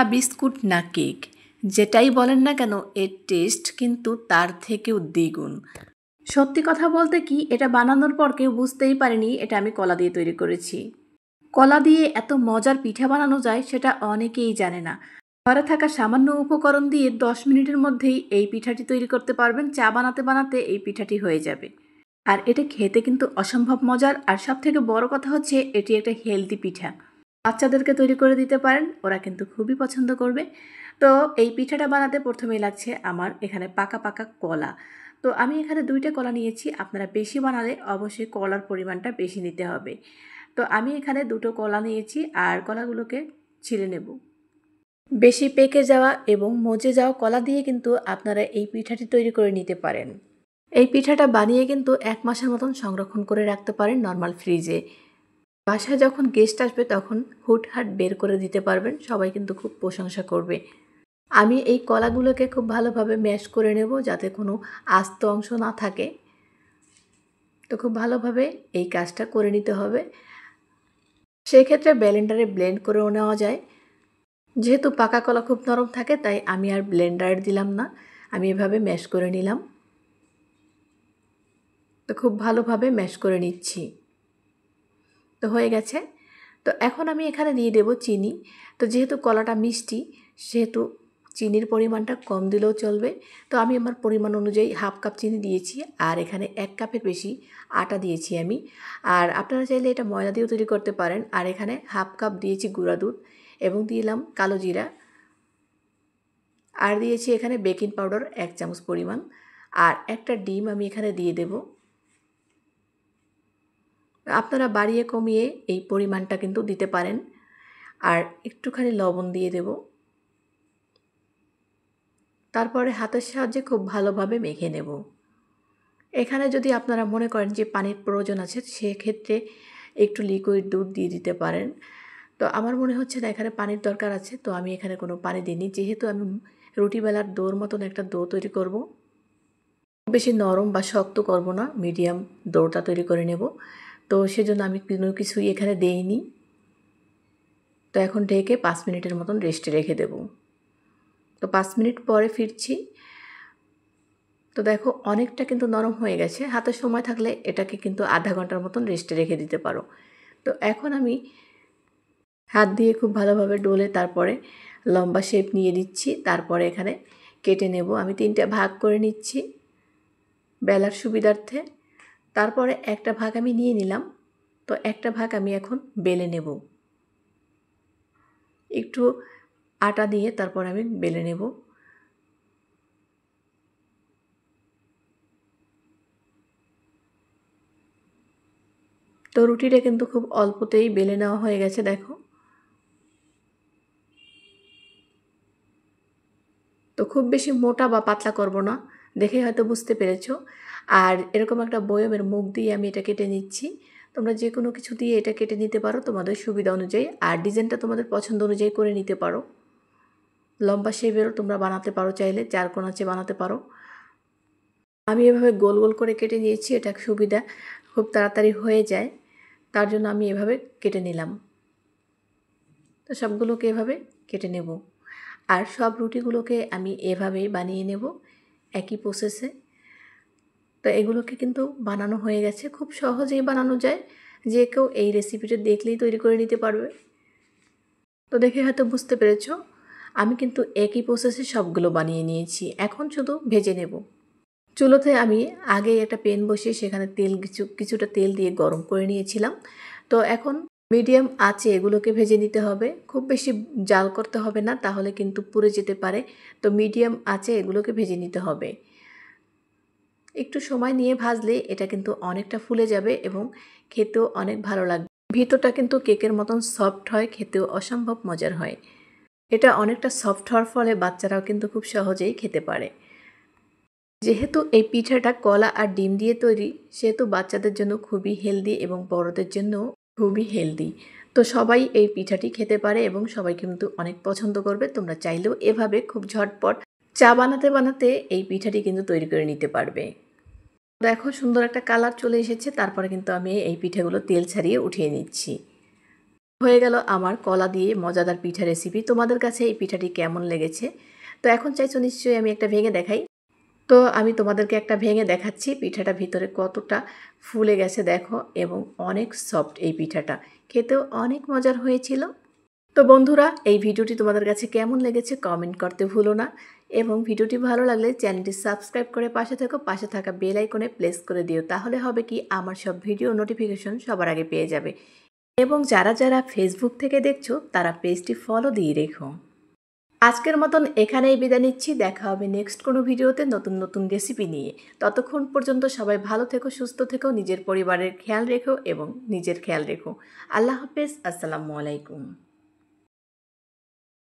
না বিস্কুট না কেক, যেটাই বলেন না কেন এর টেস্ট কিন্তু তার থেকেও দ্বিগুণ। সত্যি কথা বলতে কি, এটা বানানোর পর কেউ বুঝতেই পারেনি এটা আমি কলা দিয়ে তৈরি করেছি। কলা দিয়ে এত মজার পিঠা বানানো যায় সেটা অনেকেই জানে না। ঘরে থাকা সামান্য উপকরণ দিয়ে 10 মিনিটের মধ্যেই এই পিঠাটি তৈরি করতে পারবেন। চা বানাতে বানাতে এই পিঠাটি হয়ে যাবে। আর এটা খেতে কিন্তু অসম্ভব মজার। আর সবথেকে বড় কথা হচ্ছে এটি একটা হেলদি পিঠা। বাচ্চাদেরকে তৈরি করে দিতে পারেন, ওরা কিন্তু খুবই পছন্দ করবে। তো এই পিঠাটা বানাতে প্রথমেই লাগছে আমার এখানে পাকা পাকা কলা। তো আমি এখানে 2টা কলা নিয়েছি। আপনারা বেশি বানালে অবশ্যই কলার পরিমাণটা বেশি নিতে হবে। তো আমি এখানে 2টো কলা নিয়েছি আর কলাগুলোকে ছিলে নেব। বেশি পেকে যাওয়া এবং মজে যাওয়া কলা দিয়ে কিন্তু আপনারা এই পিঠাটি তৈরি করে নিতে পারেন। এই পিঠাটা বানিয়ে কিন্তু 1 মাসের মতন সংরক্ষণ করে রাখতে পারেন নর্মাল ফ্রিজে। বাসায় যখন গেস্ট আসবে তখন হুটহাট বের করে দিতে পারবেন, সবাই কিন্তু খুব প্রশংসা করবে। আমি এই কলাগুলোকে খুব ভালোভাবে ম্যাশ করে নেব যাতে কোনো আস্ত অংশ না থাকে। তো খুব ভালোভাবে এই কাজটা করে নিতে হবে। সেক্ষেত্রে ব্লেন্ডারে ব্লেন্ড করেও নেওয়া যায়। যেহেতু পাকা কলা খুব নরম থাকে তাই আমি আর ব্লেন্ডারে দিলাম না, আমি এভাবে ম্যাশ করে নিলাম। তো খুব ভালোভাবে ম্যাশ করে নিচ্ছি। তো হয়ে গেছে। তো এখন আমি এখানে দিয়ে দেব চিনি। তো যেহেতু কলাটা মিষ্টি সেহেতু চিনির পরিমাণটা কম দিলেও চলবে। তো আমি আমার পরিমাণ অনুযায়ী 1/2 কাপ চিনি দিয়েছি আর এখানে 1 কাপের বেশি আটা দিয়েছি আমি। আর আপনারা চাইলে এটা ময়দা দিয়েও তৈরি করতে পারেন। আর এখানে 1/2 কাপ দিয়েছি গুঁড়া দুধ এবং দিলাম কালো জিরা। আর দিয়েছি এখানে বেকিং পাউডার 1 চামচ পরিমাণ। আর একটা ডিম আমি এখানে দিয়ে দেব। আপনারা বাড়িয়ে কমিয়ে এই পরিমাণটা কিন্তু দিতে পারেন। আর একটুখানি লবণ দিয়ে দেব। তারপরে হাতের সাহায্যে খুব ভালোভাবে মেখে নেব। এখানে যদি আপনারা মনে করেন যে পানির প্রয়োজন আছে সেক্ষেত্রে একটু লিকুইড দুধ দিয়ে দিতে পারেন। তো আমার মনে হচ্ছে না এখানে পানির দরকার আছে, তো আমি এখানে কোনো পানি দিইনি। যেহেতু আমি রুটি বেলার ডোর মতন একটা ডো তৈরি করব, বেশি নরম বা শক্ত করব না, মিডিয়াম ডোটা তৈরি করে নেব। তো সেজন্য আমি কোনো কিছুই এখানে দেইনি। তো এখন ঢেকে 5 মিনিটের মতন রেস্টে রেখে দেব। তো 5 মিনিট পরে ফিরছি। তো দেখো অনেকটা কিন্তু নরম হয়ে গেছে। হাতে সময় থাকলে এটাকে কিন্তু আধা ঘন্টার মতন রেস্টে রেখে দিতে পারো। তো এখন আমি হাত দিয়ে খুব ভালোভাবে ডলে তারপরে লম্বা শেপ নিয়ে নিচ্ছি। তারপরে এখানে কেটে নেব। আমি 3টে ভাগ করে নিচ্ছি বেলার সুবিধার্থে। তারপরে একটা ভাগ আমি নিয়ে নিলাম। তো একটা ভাগ আমি এখন বেলে নেব। একটু আটা দিয়ে তারপর আমি বেলে নেব। তো রুটিটা কিন্তু খুব অল্পতেই বেলে নেওয়া হয়ে গেছে দেখো। তো খুব বেশি মোটা বা পাতলা করব না, দেখে হয়তো বুঝতে পেরেছো। আর এরকম একটা বয়মের মুখ দিয়ে আমি এটা কেটে নিচ্ছি। তোমরা যে কোনো কিছু দিয়ে এটা কেটে নিতে পারো তোমাদের সুবিধা অনুযায়ী। আর ডিজাইনটা তোমাদের পছন্দ অনুযায়ী করে নিতে পারো। লম্বা শেপেরও তোমরা বানাতে পারো, চাইলে 4 কোণাচে বানাতে পারো। আমি এভাবে গোল গোল করে কেটে নিয়েছি, এটা সুবিধা, খুব তাড়াতাড়ি হয়ে যায়, তার জন্য আমি এভাবে কেটে নিলাম। তো সবগুলোকে এভাবে কেটে নেব। আর সব রুটিগুলোকে আমি এভাবেই বানিয়ে নেব একই প্রসেসে। তো এগুলোকে কিন্তু বানানো হয়ে গেছে, খুব সহজেই বানানো যায়, যে কেউ এই রেসিপিটা দেখলেই তৈরি করে নিতে পারবে। তো দেখে হয়তো বুঝতে পেরেছো আমি কিন্তু একই প্রসেসে সবগুলো বানিয়ে নিয়েছি। এখন শুধু ভেজে নেব। চুলোতে আমি আগে একটা প্যান বসিয়ে সেখানে কিছুটা তেল দিয়ে গরম করে নিয়েছিলাম। তো এখন মিডিয়াম আঁচে এগুলোকে ভেজে নিতে হবে, খুব বেশি জাল করতে হবে না, তাহলে কিন্তু পুড়ে যেতে পারে। তো মিডিয়াম আঁচে এগুলোকে ভেজে নিতে হবে। একটু সময় নিয়ে ভাজলে এটা কিন্তু অনেকটা ফুলে যাবে এবং খেতেও অনেক ভালো লাগবে। ভিতরটা কিন্তু কেকের মতন সফট হয়, খেতেও অসম্ভব মজার হয়। এটা অনেকটা সফট হওয়ার ফলে বাচ্চারাও কিন্তু খুব সহজেই খেতে পারে। যেহেতু এই পিঠাটা কলা আর ডিম দিয়ে তৈরি সেহেতু বাচ্চাদের জন্য খুবই হেলদি এবং বড়দের জন্য খুবই হেলদি। তো সবাই এই পিঠাটি খেতে পারে এবং সবাই কিন্তু অনেক পছন্দ করবে। তোমরা চাইলেও এভাবে খুব ঝটপট চা বানাতে বানাতে এই পিঠাটি কিন্তু তৈরি করে নিতে পারবে। দেখো সুন্দর একটা কালার চলে এসেছে। তারপরে কিন্তু আমি এই পিঠাগুলো তেল ছাড়িয়ে উঠিয়ে নিচ্ছি। হয়ে গেল আমার কলা দিয়ে মজাদার পিঠা রেসিপি। তোমাদের কাছে এই পিঠাটি কেমন লেগেছে? তো এখন চাইছো নিশ্চয়ই আমি একটা ভেঙে দেখাই। তো আমি তোমাদেরকে একটা ভেঙে দেখাচ্ছি পিঠাটা ভিতরে কতটা ফুলে গেছে দেখো, এবং অনেক সফট এই পিঠাটা, খেতেও অনেক মজার হয়েছিল। তো বন্ধুরা, এই ভিডিওটি তোমাদের কাছে কেমন লেগেছে কমেন্ট করতে ভুলো না, এবং ভিডিওটি ভালো লাগলে চ্যানেলটি সাবস্ক্রাইব করে পাশে থেকো, পাশে থাকা বেল আইকনে প্রেস করে দিও। তাহলে হবে কি আমার সব ভিডিও নোটিফিকেশন সবার আগে পেয়ে যাবে। এবং যারা যারা ফেসবুক থেকে দেখছো তারা পেজটি ফলো দিয়ে রেখো। আজকের মতন এখানেই বিদায় নিচ্ছি। দেখা হবে নেক্সট কোনো ভিডিওতে নতুন নতুন রেসিপি নিয়ে। ততক্ষণ পর্যন্ত সবাই ভালো থেকো, সুস্থ থেকো, নিজের পরিবারের খেয়াল রেখো এবং নিজের খেয়াল রেখো। আল্লাহ হাফেজ, আসসালামু আলাইকুম।